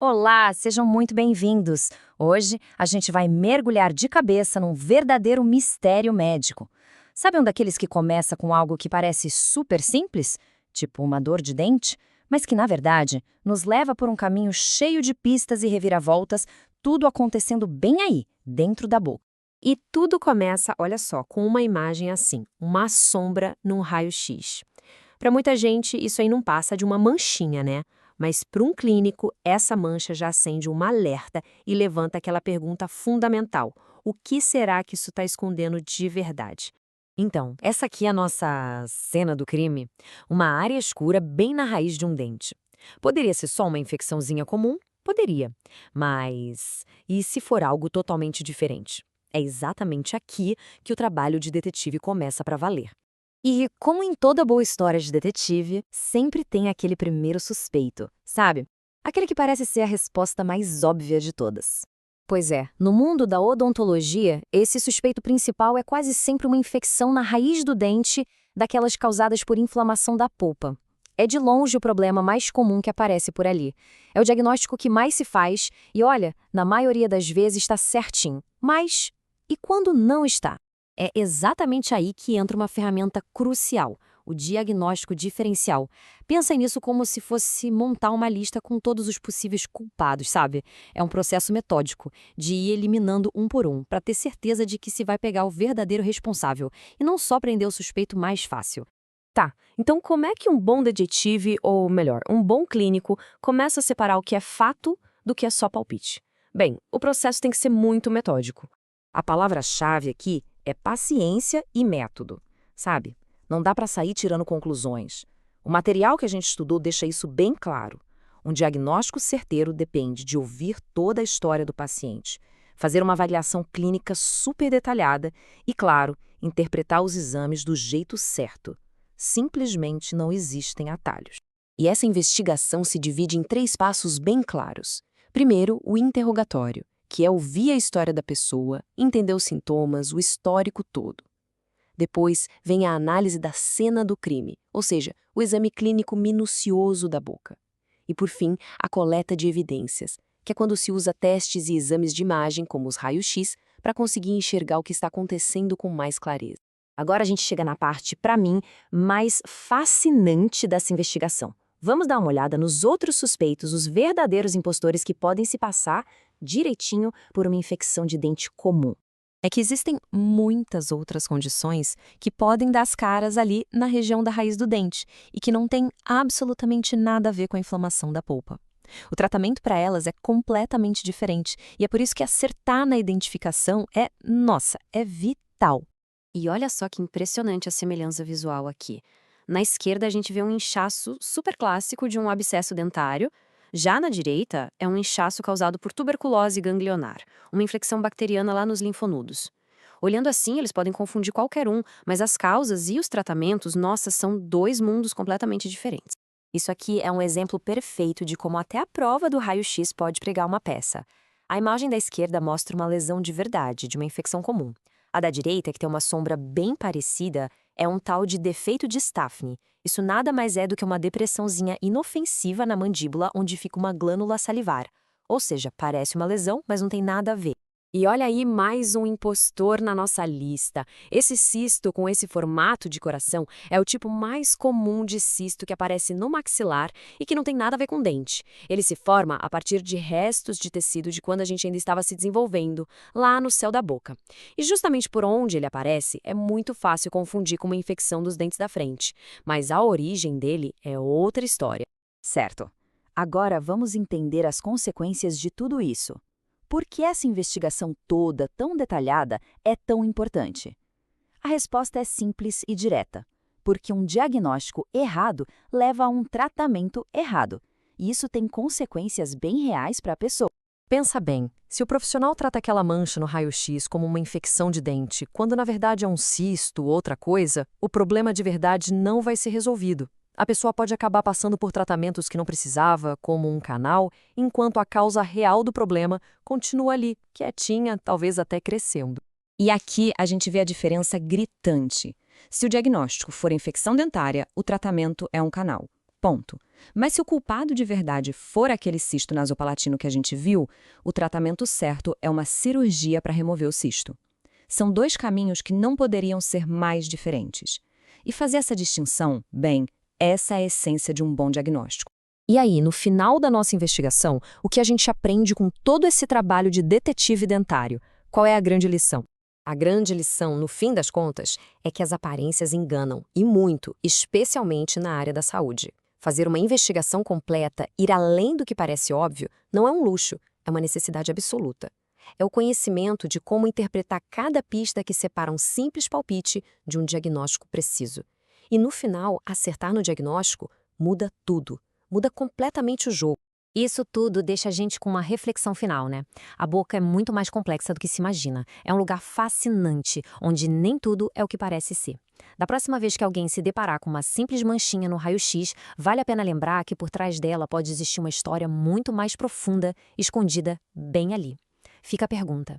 Olá, sejam muito bem-vindos. Hoje a gente vai mergulhar de cabeça num verdadeiro mistério médico. Sabe um daqueles que começa com algo que parece super simples, tipo uma dor de dente, mas que na verdade nos leva por um caminho cheio de pistas e reviravoltas, tudo acontecendo bem aí, dentro da boca. E tudo começa, olha só, com uma imagem assim, uma sombra num raio-x. Para muita gente, isso aí não passa de uma manchinha, né? Mas para um clínico, essa mancha já acende um alerta e levanta aquela pergunta fundamental: o que será que isso está escondendo de verdade? Então, essa aqui é a nossa cena do crime, uma área escura bem na raiz de um dente. Poderia ser só uma infecçãozinha comum? Poderia. Mas e se for algo totalmente diferente? É exatamente aqui que o trabalho de detetive começa para valer. E, como em toda boa história de detetive, sempre tem aquele primeiro suspeito, sabe? Aquele que parece ser a resposta mais óbvia de todas. Pois é, no mundo da odontologia, esse suspeito principal é quase sempre uma infecção na raiz do dente, daquelas causadas por inflamação da polpa. É de longe o problema mais comum que aparece por ali. É o diagnóstico que mais se faz e, olha, na maioria das vezes está certinho. Mas e quando não está? É exatamente aí que entra uma ferramenta crucial, o diagnóstico diferencial. Pensa nisso como se fosse montar uma lista com todos os possíveis culpados, sabe? É um processo metódico, de ir eliminando um por um, para ter certeza de que se vai pegar o verdadeiro responsável, e não só prender o suspeito mais fácil. Tá, então como é que um bom detetive, ou melhor, um bom clínico, começa a separar o que é fato do que é só palpite? Bem, o processo tem que ser muito metódico. A palavra-chave aqui é paciência e método, sabe? Não dá para sair tirando conclusões. O material que a gente estudou deixa isso bem claro. Um diagnóstico certeiro depende de ouvir toda a história do paciente, fazer uma avaliação clínica super detalhada e, claro, interpretar os exames do jeito certo. Simplesmente não existem atalhos. E essa investigação se divide em 3 passos bem claros. Primeiro, o interrogatório, que é ouvir a história da pessoa, entender os sintomas, o histórico todo. Depois vem a análise da cena do crime, ou seja, o exame clínico minucioso da boca. E, por fim, a coleta de evidências, que é quando se usa testes e exames de imagem, como os raios-x, para conseguir enxergar o que está acontecendo com mais clareza. Agora a gente chega na parte, para mim, mais fascinante dessa investigação. Vamos dar uma olhada nos outros suspeitos, os verdadeiros impostores que podem se passar direitinho por uma infecção de dente comum. É que existem muitas outras condições que podem dar as caras ali na região da raiz do dente e que não tem absolutamente nada a ver com a inflamação da polpa. O tratamento para elas é completamente diferente e é por isso que acertar na identificação é vital. E olha só que impressionante a semelhança visual aqui. Na esquerda, a gente vê um inchaço super clássico de um abscesso dentário. Já na direita, é um inchaço causado por tuberculose ganglionar, uma infecção bacteriana lá nos linfonodos. Olhando assim, eles podem confundir qualquer um, mas as causas e os tratamentos, nossa, são dois mundos completamente diferentes. Isso aqui é um exemplo perfeito de como até a prova do raio-x pode pregar uma peça. A imagem da esquerda mostra uma lesão de verdade, de uma infecção comum. A da direita, que tem uma sombra bem parecida, é um tal de defeito de Staphny. Isso nada mais é do que uma depressãozinha inofensiva na mandíbula onde fica uma glândula salivar. Ou seja, parece uma lesão, mas não tem nada a ver. E olha aí mais um impostor na nossa lista. Esse cisto com esse formato de coração é o tipo mais comum de cisto que aparece no maxilar e que não tem nada a ver com dente. Ele se forma a partir de restos de tecido de quando a gente ainda estava se desenvolvendo, lá no céu da boca. E justamente por onde ele aparece, é muito fácil confundir com uma infecção dos dentes da frente. Mas a origem dele é outra história. Certo. Agora vamos entender as consequências de tudo isso. Por que essa investigação toda, tão detalhada, é tão importante? A resposta é simples e direta. Porque um diagnóstico errado leva a um tratamento errado. E isso tem consequências bem reais para a pessoa. Pensa bem, se o profissional trata aquela mancha no raio-x como uma infecção de dente, quando na verdade é um cisto ou outra coisa, o problema de verdade não vai ser resolvido. A pessoa pode acabar passando por tratamentos que não precisava, como um canal, enquanto a causa real do problema continua ali, quietinha, talvez até crescendo. E aqui a gente vê a diferença gritante. Se o diagnóstico for infecção dentária, o tratamento é um canal. Ponto. Mas se o culpado de verdade for aquele cisto nasopalatino que a gente viu, o tratamento certo é uma cirurgia para remover o cisto. São dois caminhos que não poderiam ser mais diferentes. E fazer essa distinção, bem, essa é a essência de um bom diagnóstico. E aí, no final da nossa investigação, o que a gente aprende com todo esse trabalho de detetive dentário? Qual é a grande lição? A grande lição, no fim das contas, é que as aparências enganam, e muito, especialmente na área da saúde. Fazer uma investigação completa, ir além do que parece óbvio, não é um luxo, é uma necessidade absoluta. É o conhecimento de como interpretar cada pista que separa um simples palpite de um diagnóstico preciso. E no final, acertar no diagnóstico muda tudo, muda completamente o jogo. Isso tudo deixa a gente com uma reflexão final, né? A boca é muito mais complexa do que se imagina. É um lugar fascinante, onde nem tudo é o que parece ser. Da próxima vez que alguém se deparar com uma simples manchinha no raio-x, vale a pena lembrar que por trás dela pode existir uma história muito mais profunda, escondida bem ali. Fica a pergunta: